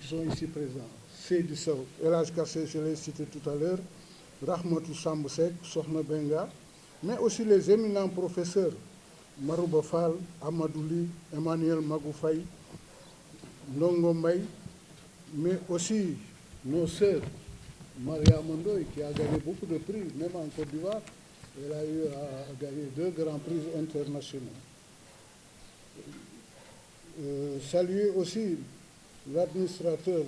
qui sont ici présents. Seydi Sow, El Hadj Kassé, je l'ai cité tout à l'heure, Rahmatou Samb Seck, Sokhna Benga, mais aussi les éminents professeurs Marouba Fall, Amadou Ly, Emmanuel Magou Faye, Ndongo Mbaye, mais aussi nos sœurs, Maria Mondoy, qui a gagné beaucoup de prix, même en Côte d'Ivoire. Elle a eu à gagner 2 grands prix internationaux. Saluer aussi l'administrateur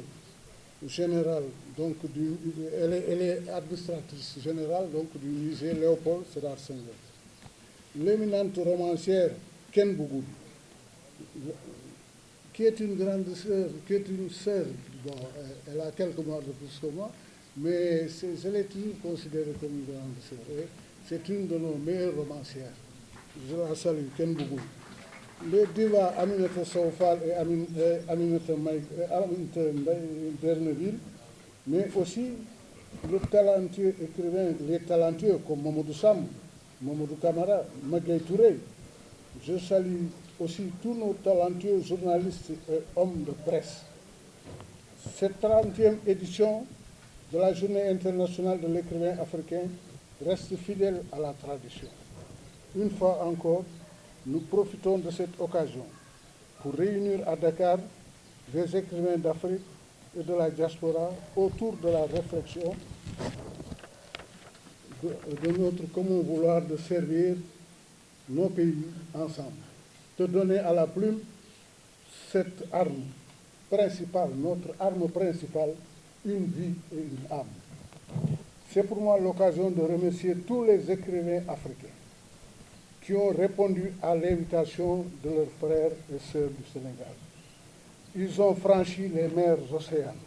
général, donc elle est administratrice générale donc, du musée Léopold Sédar Senghor. L'éminente romancière Ken Bougoud, qui est une grande sœur, qui est une sœur, bon, elle a quelques mois de plus que moi, mais je l'ai toujours considérée comme une grande sœur. C'est une de nos meilleures romancières. Je la salue, Ken Bougoud. Les divas Aminata Sow Fall et Aminata Berneville, mais aussi le talentueux écrivain, les talentueux comme Mamadou Samb, Mamadou Camara, Magueye Touré. Je salue aussi tous nos talentueux journalistes et hommes de presse. Cette 30e édition de la Journée internationale de l'écrivain africain reste fidèle à la tradition. Une fois encore, nous profitons de cette occasion pour réunir à Dakar des écrivains d'Afrique et de la diaspora autour de la réflexion de notre commun vouloir de servir nos pays ensemble, de donner à la plume cette arme principale, notre arme principale, une vie et une âme. C'est pour moi l'occasion de remercier tous les écrivains africains qui ont répondu à l'invitation de leurs frères et sœurs du Sénégal. Ils ont franchi les mers océanes,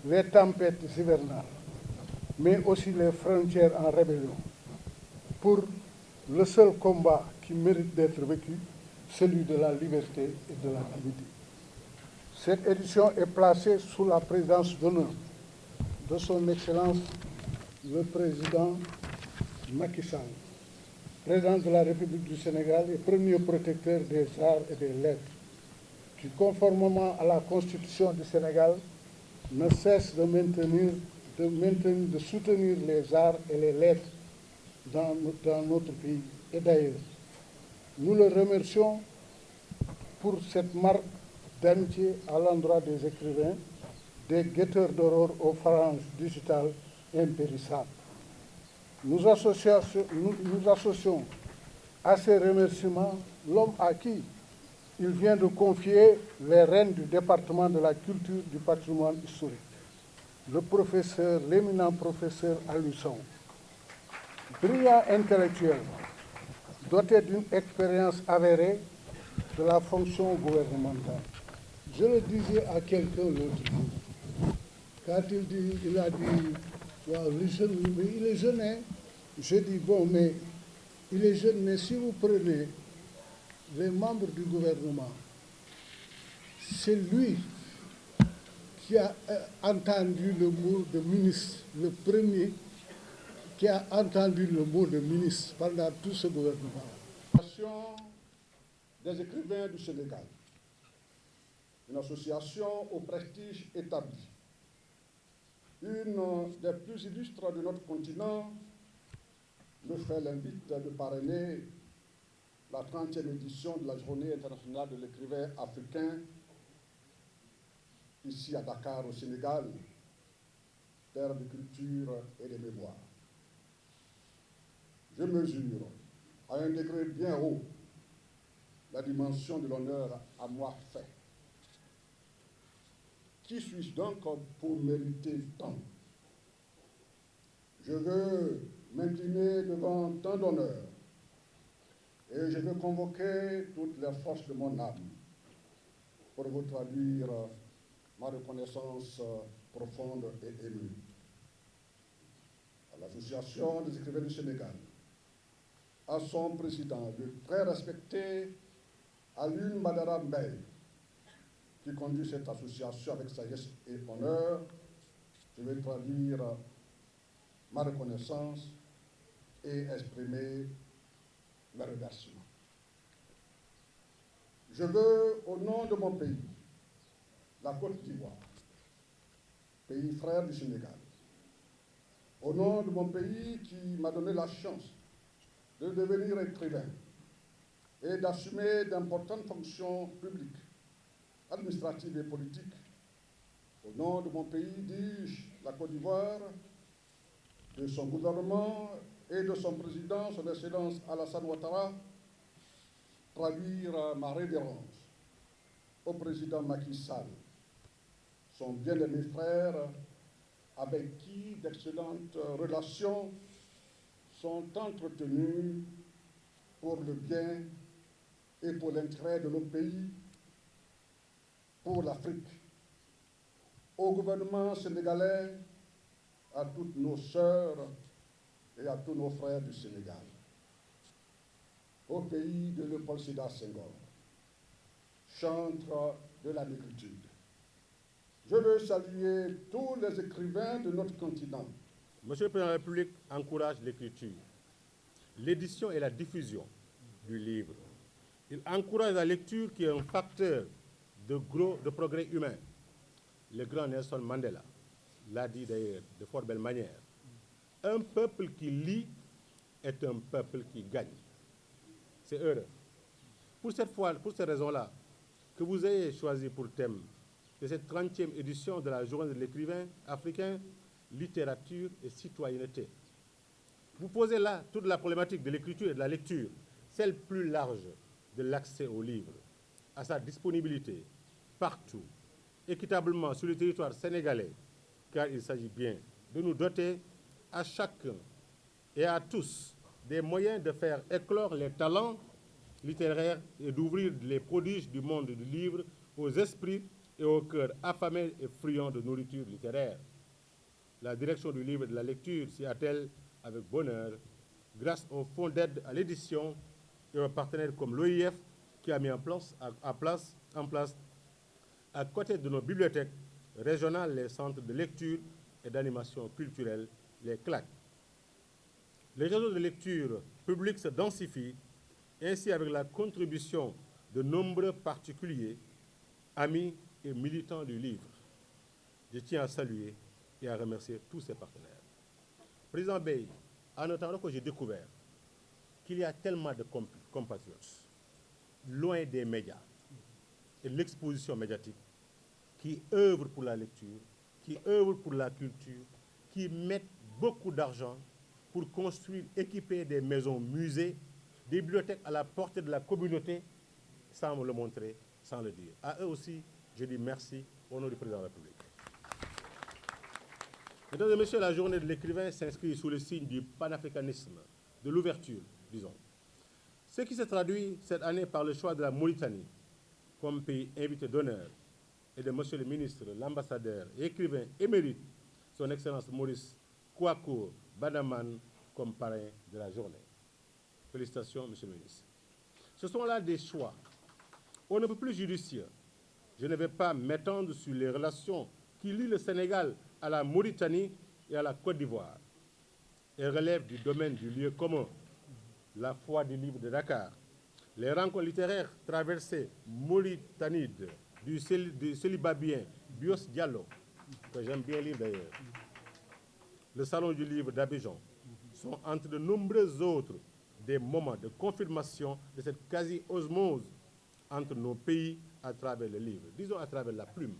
les tempêtes hivernales, mais aussi les frontières en rébellion, pour le seul combat qui mérite d'être vécu, celui de la liberté et de la dignité. Cette édition est placée sous la présidence d'honneur de son Excellence le Président Macky Sall, Président de la République du Sénégal et premier protecteur des arts et des lettres, qui, conformément à la Constitution du Sénégal, ne cesse de soutenir les arts et les lettres dans notre pays et d'ailleurs. Nous le remercions pour cette marque d'amitié à l'endroit des écrivains, des guetteurs d'aurore aux phalanges digitales impérissables. Nous associons à ces remerciements l'homme à qui il vient de confier les rênes du département de la culture du patrimoine historique, l'éminent professeur Aliou Sow. Brillant intellectuel, doté d'une expérience avérée de la fonction gouvernementale. Je le disais à quelqu'un l'autre jour, quand il a dit, wow, les jeunes, mais il est jeune, hein? Je dis, bon, mais il est jeune, mais si vous prenez les membres du gouvernement, c'est lui qui a entendu le mot de ministre, le premier qui a entendu le mot de ministre pendant tout ce gouvernement. L'association des écrivains du Sénégal, une association au prestige établi, une des plus illustres de notre continent, me fait l'invite de parrainer la 30e édition de la Journée internationale de l'écrivain africain, ici à Dakar, au Sénégal, terre de culture et de mémoire. Je mesure à un degré bien haut la dimension de l'honneur à moi fait. Qui suis-je donc pour mériter tant? Je veux m'incliner devant tant d'honneur et je veux convoquer toutes les forces de mon âme pour vous traduire ma reconnaissance profonde et émue. À l'Association des écrivains du Sénégal, à son président, le très respecté Alioune Badara Mbaye, qui conduit cette association avec sagesse et honneur, je vais traduire ma reconnaissance et exprimer mes remerciements. Je veux, au nom de mon pays, la Côte d'Ivoire, pays frère du Sénégal. Au nom de mon pays qui m'a donné la chance de devenir écrivain et d'assumer d'importantes fonctions publiques, administratives et politiques, au nom de mon pays, dis-je, la Côte d'Ivoire, de son gouvernement et de son président, son Excellence Alassane Ouattara, traduire ma révérence au président Macky Sall, son bien-aimé frère, avec qui d'excellentes relations sont entretenues pour le bien et pour l'intérêt de notre pays, pour l'Afrique. Au gouvernement sénégalais, à toutes nos sœurs et à tous nos frères du Sénégal. Au pays de Léopold Sédar Senghor, chantre de la négritude. Je veux saluer tous les écrivains de notre continent. Monsieur le Président de la République encourage l'écriture, l'édition et la diffusion du livre. Il encourage la lecture qui est un facteur de progrès humain. Le grand Nelson Mandela l'a dit d'ailleurs de fort belle manière. Un peuple qui lit est un peuple qui gagne. C'est heureux. Pour cette raison-là, que vous ayez choisi pour thème de cette 30e édition de la Journée de l'écrivain africain, littérature et citoyenneté. Vous posez là toute la problématique de l'écriture et de la lecture, celle plus large de l'accès au livre, à sa disponibilité partout, équitablement sur le territoire sénégalais, car il s'agit bien de nous doter à chacun et à tous des moyens de faire éclore les talents littéraires et d'ouvrir les prodiges du monde du livre aux esprits et aux cœurs affamés et friands de nourriture littéraire. La direction du livre et de la lecture s'y attelle avec bonheur grâce au fonds d'aide à l'édition et aux partenaires comme l'OIF qui a mis en place à côté de nos bibliothèques régionales les centres de lecture et d'animation culturelle, les CLAC. Les réseaux de lecture publics se densifient, ainsi avec la contribution de nombreux particuliers, amis et militants du livre. Je tiens à saluer et à remercier tous ces partenaires. Président Bey, en attendant que j'ai découvert qu'il y a tellement de compatriotes loin des médias et de l'exposition médiatique qui œuvrent pour la lecture, qui œuvrent pour la culture, qui mettent beaucoup d'argent pour construire, équiper des maisons musées, des bibliothèques à la portée de la communauté, sans me le montrer, sans le dire. À eux aussi, je dis merci au nom du Président de la République. Mesdames et messieurs, la journée de l'écrivain s'inscrit sous le signe du panafricanisme, de l'ouverture, disons. Ce qui se traduit cette année par le choix de la Mauritanie comme pays invité d'honneur et de monsieur le ministre, l'ambassadeur et écrivain émérite, son Excellence Maurice Kouakou Badaman, comme parrain de la journée. Félicitations, monsieur le ministre. Ce sont là des choix. On ne peut plus judicieux. Je ne vais pas m'étendre sur les relations qui lient le Sénégal à la Mauritanie et à la Côte d'Ivoire. Elles relèvent du domaine du lieu commun, la foi du livre de Dakar, les rencontres littéraires traversées mauritanides du célibabien Bios Diallo, que j'aime bien lire d'ailleurs, le salon du livre d'Abidjan, sont entre de nombreux autres des moments de confirmation de cette quasi-osmose entre nos pays à travers le livre, disons à travers la plume.